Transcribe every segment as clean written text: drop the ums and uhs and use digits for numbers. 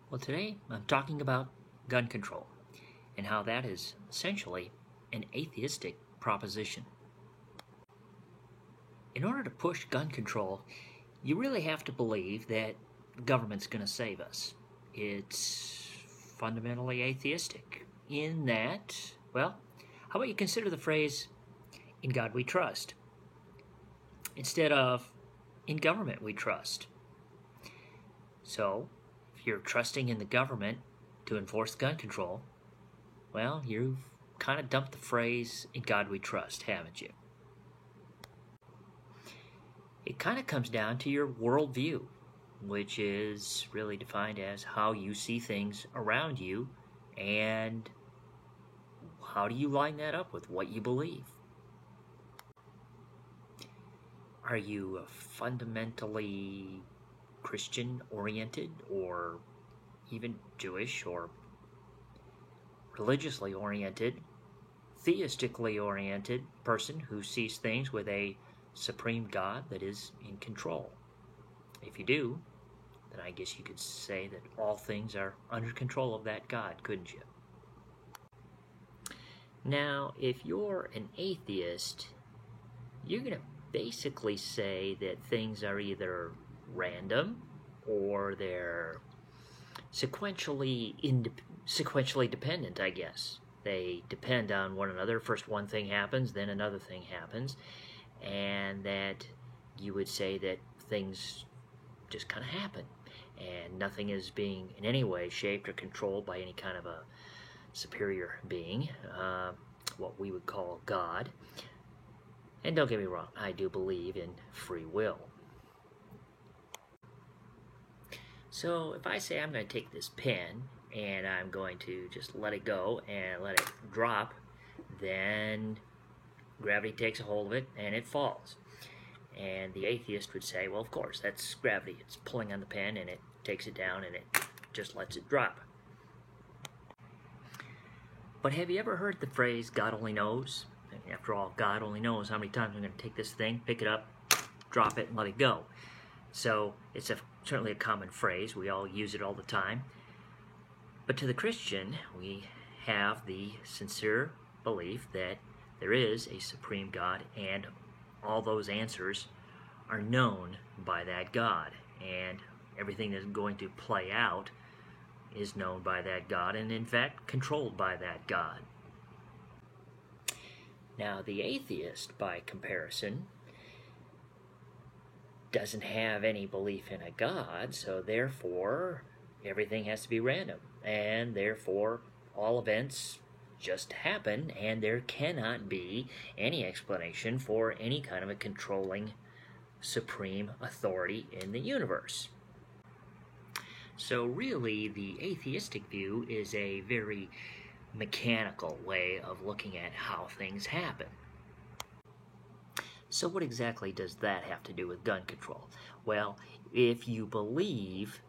Well, today I'm talking about gun control and how that is essentially an atheistic proposition. In order to push gun control, you really have to believe that the government's going to save us. It's fundamentally atheistic in that, well, how about you consider the phrase, "In God we trust," instead of "In government we trust." So, if you're trusting in the government to enforce gun control, well, you've kind of dumped the phrase, "In God we trust," haven't you? It kind of comes down to your worldview, which is really defined as how you see things around you and how do you line that up with what you believe. Are you fundamentally Christian-oriented or even Jewish or religiously oriented, theistically oriented person who sees things with a supreme God that is in control? If you do, then I guess you could say that all things are under control of that God, couldn't you? Now, if you're an atheist, you're going to basically say that things are either random or they're sequentially dependent, I guess. They depend on one another. First one thing happens, then another thing happens, and that you would say that things just kind of happen, and nothing is being in any way shaped or controlled by any kind of a superior being, what we would call God. And don't get me wrong, I do believe in free will. So if I say I'm going to take this pen and I'm going to just let it go and let it drop, then gravity takes a hold of it and it falls. And the atheist would say, well, of course, that's gravity. It's pulling on the pen and it takes it down and it just lets it drop. But have you ever heard the phrase, God only knows? After all, God only knows how many times I'm going to take this thing, pick it up, drop it, and let it go. So it's certainly a common phrase. We all use it all the time. But to the Christian, we have the sincere belief that there is a supreme God and all those answers are known by that God. And everything that's going to play out is known by that God and, in fact, controlled by that God. Now, the atheist, by comparison, doesn't have any belief in a God, so therefore everything has to be random, and therefore all events just happen, and there cannot be any explanation for any kind of a controlling supreme authority in the universe. So really, the atheistic view is a very mechanical way of looking at how things happen. So what exactly does that have to do with gun control? Well, if you believe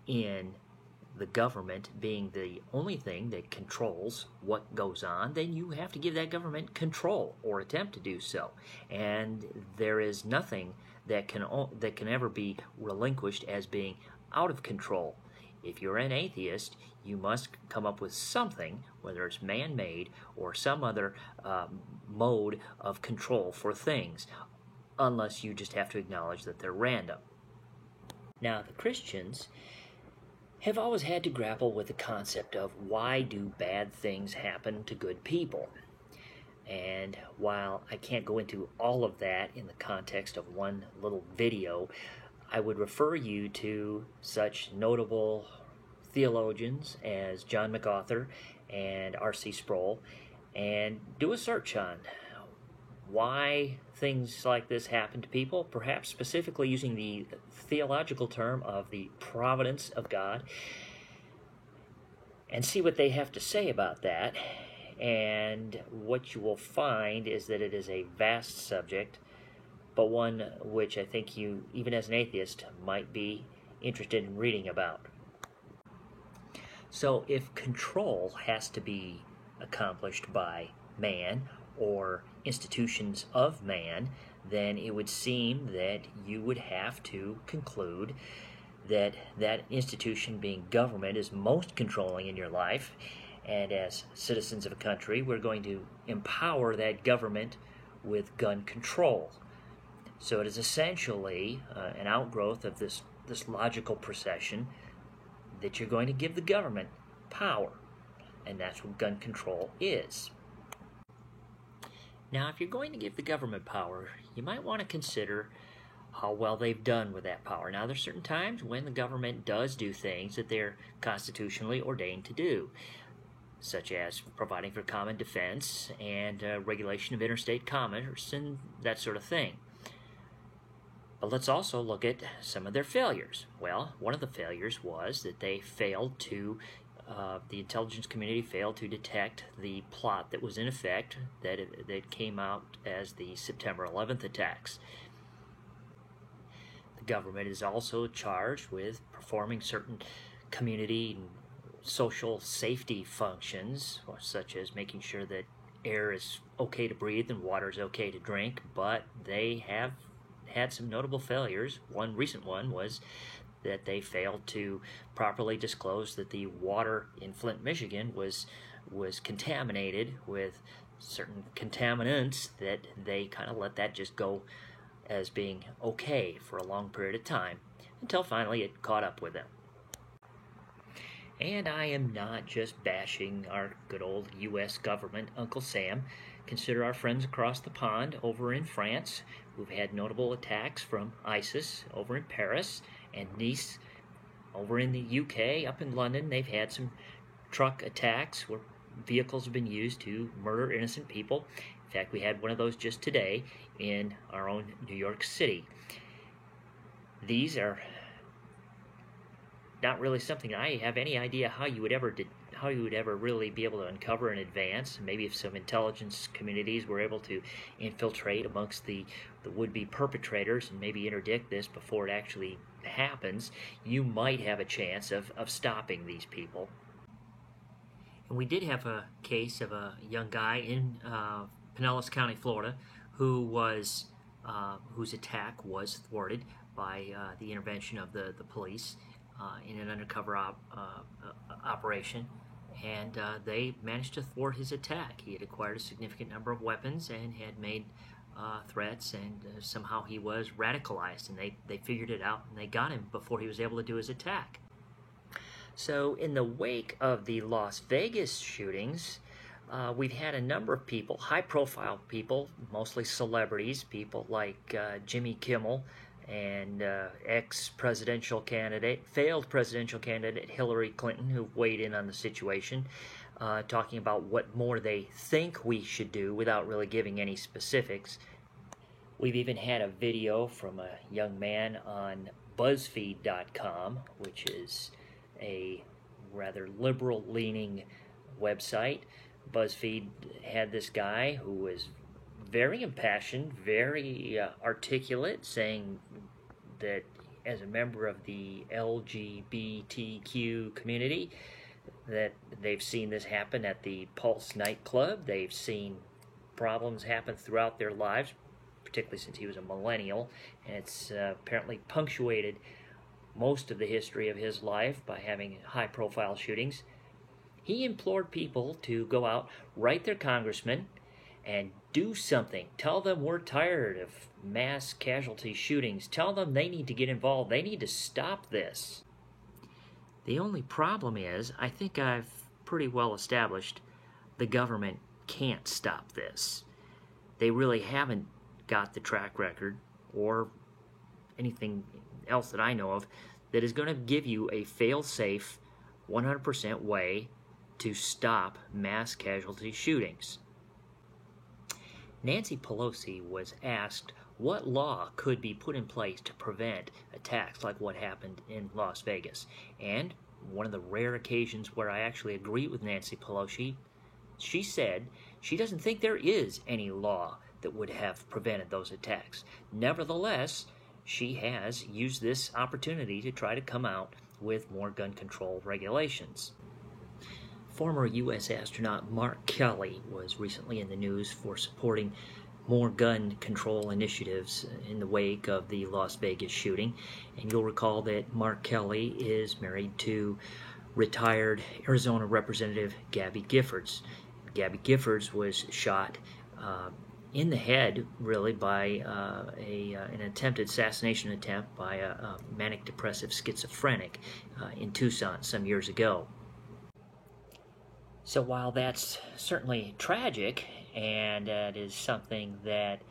in the government being the only thing that controls what goes on, then you have to give that government control or attempt to do so. And there is nothing that can ever be relinquished as being out of control. If you're an atheist, you must come up with something, whether it's man-made or some other mode of control for things, unless you just have to acknowledge that they're random. Now, the Christians have always had to grapple with the concept of why do bad things happen to good people? And while I can't go into all of that in the context of one little video, I would refer you to such notable theologians as John MacArthur and R.C. Sproul and do a search on why things like this happen to people, perhaps specifically using the theological term of the providence of God, and see what they have to say about that. And what you will find is that it is a vast subject, but one which I think you, even as an atheist, might be interested in reading about. So if control has to be accomplished by man or institutions of man, then it would seem that you would have to conclude that that institution, being government, is most controlling in your life. And as citizens of a country, we're going to empower that government with gun control. So it is essentially an outgrowth of this logical procession that you're going to give the government power. And that's what gun control is. Now, if you're going to give the government power, you might want to consider how well they've done with that power. Now, there's certain times when the government does do things that they're constitutionally ordained to do, such as providing for common defense and regulation of interstate commerce and that sort of thing. But let's also look at some of their failures. Well, one of the failures was that they failed to the intelligence community failed to detect the plot that was in effect that came out as the September 11th attacks. The government is also charged with performing certain community and social safety functions, such as making sure that air is okay to breathe and water is okay to drink, but they have had some notable failures. One recent one was that they failed to properly disclose that the water in Flint, Michigan was contaminated with certain contaminants, that they kind of let that just go as being okay for a long period of time until finally it caught up with them. And I am not just bashing our good old U.S. government, Uncle Sam. Consider our friends across the pond over in France who've had notable attacks from ISIS over in Paris, and Nice over in the UK. Up in London, they've had some truck attacks where vehicles have been used to murder innocent people. In fact, we had one of those just today in our own New York City. These are not really something I have any idea how you would ever really be able to uncover in advance. Maybe if some intelligence communities were able to infiltrate amongst the would-be perpetrators and maybe interdict this before it actually happens, you might have a chance of stopping these people. And we did have a case of a young guy in Pinellas County, Florida, whose attack was thwarted by the intervention of the police in an undercover operation, and they managed to thwart his attack. He had acquired a significant number of weapons and had made threats, and somehow he was radicalized, and they figured it out, and they got him before he was able to do his attack. So in the wake of the Las Vegas shootings, we've had a number of people, high-profile people, mostly celebrities, people like Jimmy Kimmel and failed presidential candidate Hillary Clinton, who weighed in on the situation, talking about what more they think we should do without really giving any specifics. We've even had a video from a young man on BuzzFeed.com, which is a rather liberal-leaning website. BuzzFeed had this guy who was very impassioned, very articulate, saying that as a member of the LGBTQ community, that they've seen this happen at the Pulse nightclub. They've seen problems happen throughout their lives, particularly since he was a millennial, and it's apparently punctuated most of the history of his life by having high-profile shootings. He implored people to go out, write their congressman, and do something. Tell them we're tired of mass casualty shootings. Tell them they need to get involved. They need to stop this. The only problem is, I think I've pretty well established the government can't stop this. They really haven't got the track record or anything else that I know of that is going to give you a fail-safe 100% way to stop mass casualty shootings. Nancy Pelosi was asked what law could be put in place to prevent attacks like what happened in Las Vegas. And one of the rare occasions where I actually agree with Nancy Pelosi, she said she doesn't think there is any law that would have prevented those attacks. Nevertheless, she has used this opportunity to try to come out with more gun control regulations. Former U.S. astronaut Mark Kelly was recently in the news for supporting more gun control initiatives in the wake of the Las Vegas shooting. And you'll recall that Mark Kelly is married to retired Arizona Representative Gabby Giffords. Gabby Giffords was shot in the head, really, by an attempted assassination attempt by a manic depressive schizophrenic in Tucson some years ago. So while that's certainly tragic, and that is something that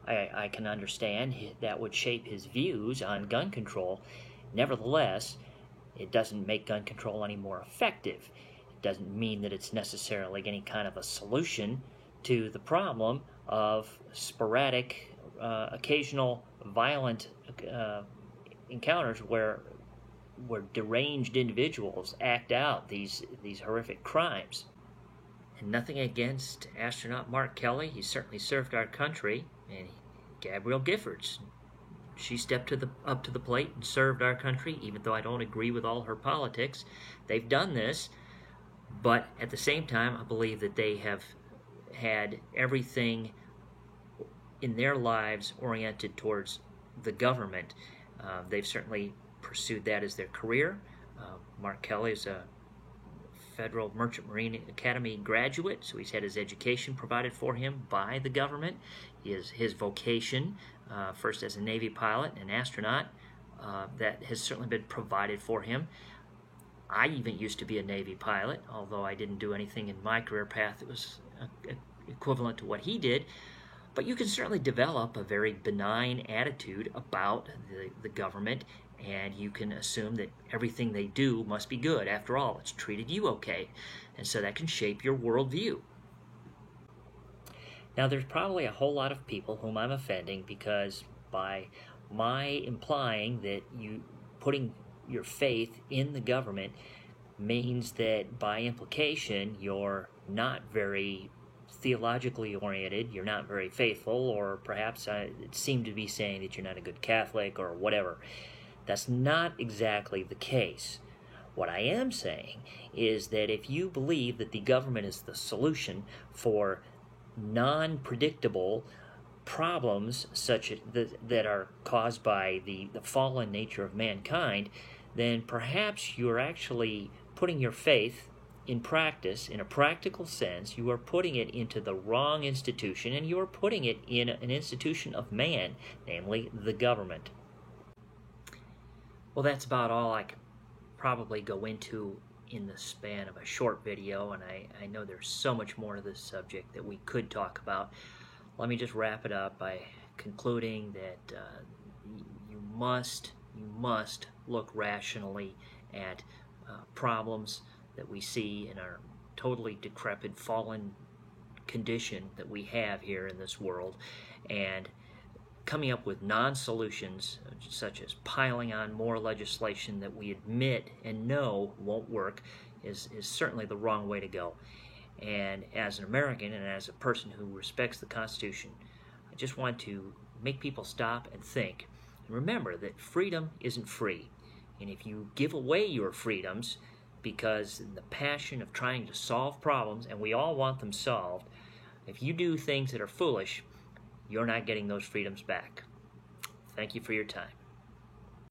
I can understand that would shape his views on gun control, nevertheless, it doesn't make gun control any more effective. It doesn't mean that it's necessarily any kind of a solution to the problem of sporadic, occasional violent encounters where deranged individuals act out these horrific crimes. And nothing against astronaut Mark Kelly. He certainly served our country. And Gabrielle Giffords, she stepped up to the plate and served our country, even though I don't agree with all her politics. They've done this, but at the same time, I believe that they have had everything in their lives oriented towards the government. They've certainly pursued that as their career. Mark Kelly is a Federal Merchant Marine Academy graduate, so he's had his education provided for him by the government. His vocation, first as a Navy pilot and astronaut, that has certainly been provided for him. I even used to be a Navy pilot, although I didn't do anything in my career path that was equivalent to what he did. But you can certainly develop a very benign attitude about the government, and you can assume that everything they do must be good. After all, it's treated you okay. And so that can shape your worldview. Now, there's probably a whole lot of people whom I'm offending because by my implying that you putting your faith in the government means that by implication you're not very theologically oriented, you're not very faithful, or perhaps it seemed to be saying that you're not a good Catholic or whatever. That's not exactly the case. What I am saying is that if you believe that the government is the solution for non-predictable problems such as that are caused by the fallen nature of mankind, then perhaps you're actually putting your faith in practice, in a practical sense. You are putting it into the wrong institution, and you are putting it in an institution of man, namely the government. Well, that's about all I could probably go into in the span of a short video, and I know there's so much more to this subject that we could talk about. Let me just wrap it up by concluding that you must look rationally at problems that we see in our totally decrepit, fallen condition that we have here in this world, and coming up with non-solutions such as piling on more legislation that we admit and know won't work is certainly the wrong way to go. And as an American and as a person who respects the Constitution, I just want to make people stop and think and remember that freedom isn't free. And if you give away your freedoms because in the passion of trying to solve problems, and we all want them solved, if you do things that are foolish, you're not getting those freedoms back. Thank you for your time.